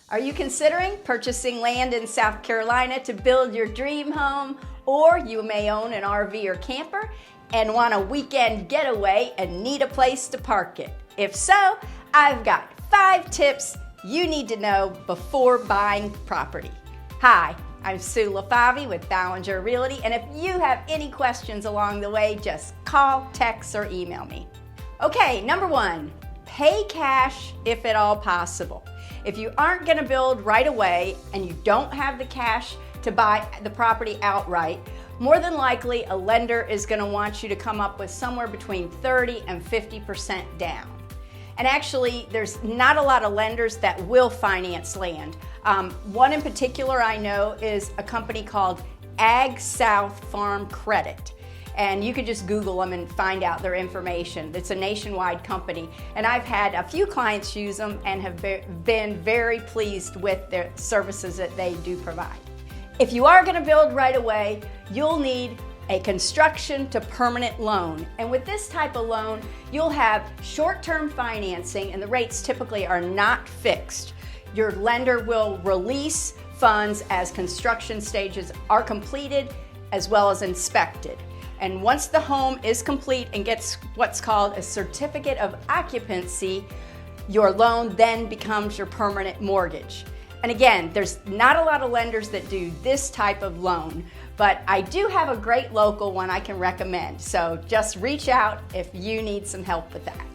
Are you considering purchasing land in South Carolina to build your dream home? Or you may own an RV or camper and want a weekend getaway and need a place to park it. If so, I've got 5 tips you need to know before buying property. Hi, I'm Sue LeFavi with Ballinger Realty, and if you have any questions along the way, just call, text, or email me. Okay, number 1, pay cash if at all possible. If you aren't going to build right away and you don't have the cash to buy the property outright, more than likely a lender is going to want you to come up with somewhere between 30 and 50% down. And actually, there's not a lot of lenders that will finance land. One in particular I know is a company called Ag South Farm Credit. And you could just Google them and find out their information. It's a nationwide company. And I've had a few clients use them and have been very pleased with their services that they do provide. If you are going to build right away, you'll need a construction to permanent loan. And with this type of loan, you'll have short-term financing, and the rates typically are not fixed. Your lender will release funds as construction stages are completed as well as inspected. And once the home is complete and gets what's called a certificate of occupancy, your loan then becomes your permanent mortgage. And again, there's not a lot of lenders that do this type of loan, but I do have a great local one I can recommend. So just reach out if you need some help with that.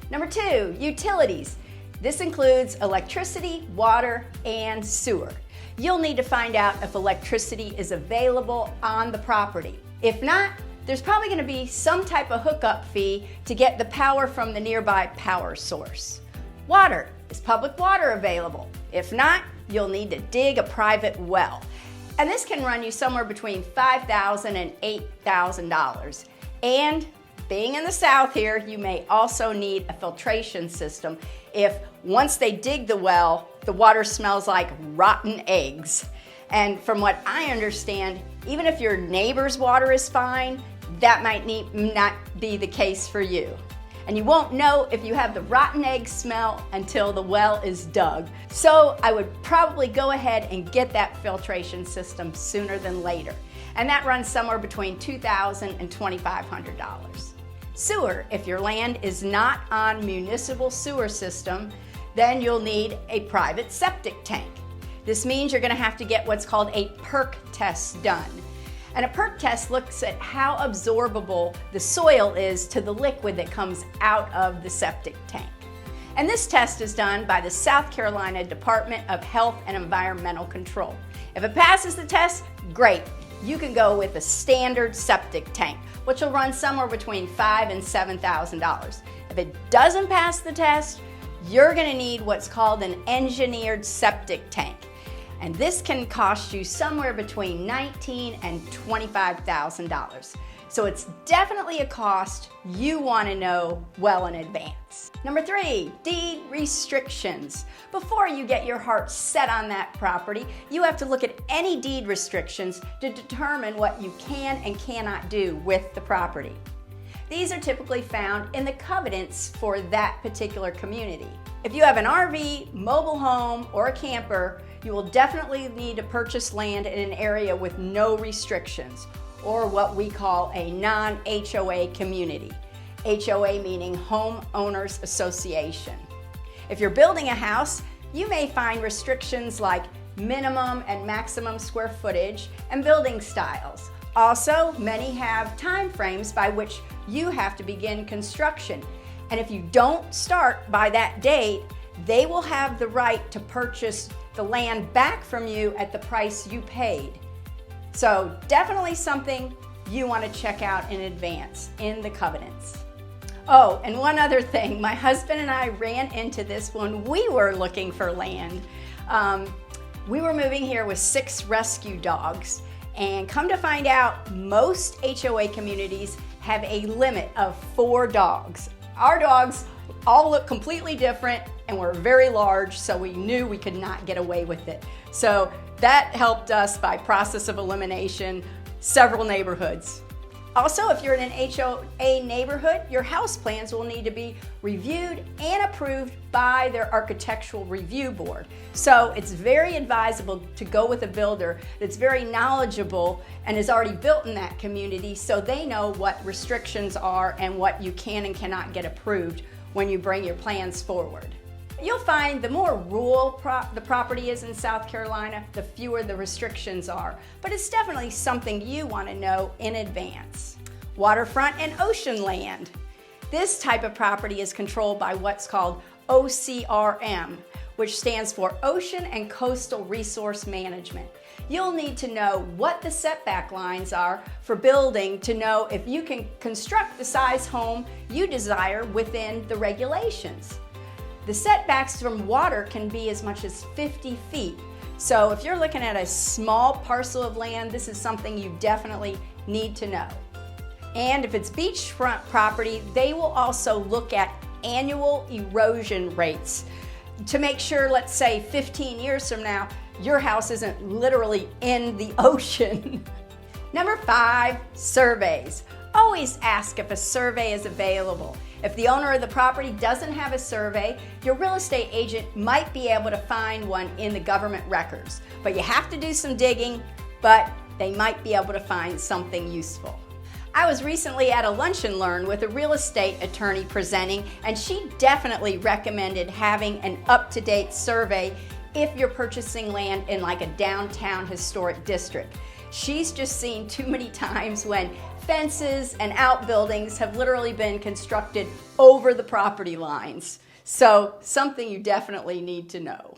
Number 2, utilities. This includes electricity, water, and sewer. You'll need to find out if electricity is available on the property. If not, there's probably going to be some type of hookup fee to get the power from the nearby power source. Water. Is public water available? If not, you'll need to dig a private well. And this can run you somewhere between $5,000 and $8,000. And being in the South here, you may also need a filtration system if once they dig the well, the water smells like rotten eggs. And from what I understand, even if your neighbor's water is fine, that might not be the case for you. And you won't know if you have the rotten egg smell until the well is dug. So I would probably go ahead and get that filtration system sooner than later. And that runs somewhere between $2,000 and $2,500. Sewer. If your land is not on municipal sewer system, then you'll need a private septic tank. This means you're going to have to get what's called a perk test done. And a perk test looks at how absorbable the soil is to the liquid that comes out of the septic tank. And this test is done by the South Carolina Department of Health and Environmental Control. If it passes the test, great. You can go with a standard septic tank, which will run somewhere between $5,000 and $7,000. If it doesn't pass the test, you're going to need what's called an engineered septic tank. And this can cost you somewhere between $19,000 and $25,000. So it's definitely a cost you want to know well in advance. Number 3, deed restrictions. Before you get your heart set on that property, you have to look at any deed restrictions to determine what you can and cannot do with the property. These are typically found in the covenants for that particular community. If you have an RV, mobile home, or a camper, you will definitely need to purchase land in an area with no restrictions, or what we call a non-HOA community. HOA meaning Home Owners Association. If you're building a house, you may find restrictions like minimum and maximum square footage and building styles. Also, many have time frames by which you have to begin construction. And if you don't start by that date, they will have the right to purchase the land back from you at the price you paid. So definitely something you want to check out in advance in the covenants. Oh, and one other thing, my husband and I ran into this when we were looking for land. We were moving here with 6 rescue dogs, and come to find out, most HOA communities have a limit of 4 dogs. Our dogs all look completely different and were very large, so we knew we could not get away with it. So that helped us by process of elimination several neighborhoods. Also, if you're in an HOA neighborhood, your house plans will need to be reviewed and approved by their architectural review board. So it's very advisable to go with a builder that's very knowledgeable and is already built in that community, so they know what restrictions are and what you can and cannot get approved when you bring your plans forward. You'll find the more rural the property is in South Carolina, the fewer the restrictions are, but it's definitely something you want to know in advance. Waterfront and ocean land. This type of property is controlled by what's called OCRM, which stands for Ocean and Coastal Resource Management. You'll need to know what the setback lines are for building to know if you can construct the size home you desire within the regulations. The setbacks from water can be as much as 50 feet. So if you're looking at a small parcel of land, this is something you definitely need to know. And if it's beachfront property, they will also look at annual erosion rates to make sure, let's say 15 years from now, your house isn't literally in the ocean. Number 5, surveys. Always ask if a survey is available. If the owner of the property doesn't have a survey, your real estate agent might be able to find one in the government records. But you have to do some digging, but they might be able to find something useful. I was recently at a lunch and learn with a real estate attorney presenting, and she definitely recommended having an up-to-date survey if you're purchasing land in like a downtown historic district. She's just seen too many times when fences and outbuildings have literally been constructed over the property lines. So something you definitely need to know.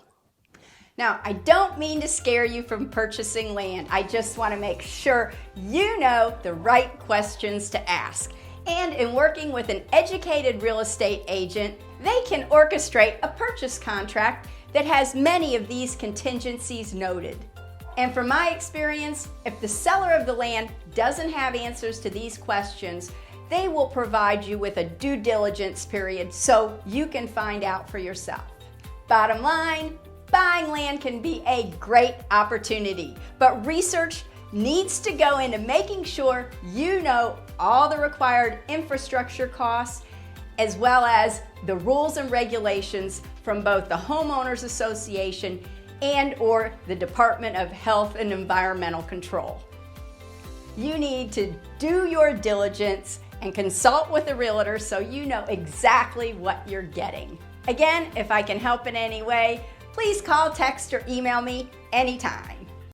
Now, I don't mean to scare you from purchasing land. I just want to make sure you know the right questions to ask. And in working with an educated real estate agent, they can orchestrate a purchase contract that has many of these contingencies noted. And from my experience, if the seller of the land doesn't have answers to these questions, they will provide you with a due diligence period so you can find out for yourself. Bottom line, buying land can be a great opportunity, but research needs to go into making sure you know all the required infrastructure costs as well as the rules and regulations from both the Homeowners Association and/or the Department of Health and Environmental Control. You need to do your diligence and consult with a realtor so you know exactly what you're getting. Again, if I can help in any way, please call, text, or email me anytime.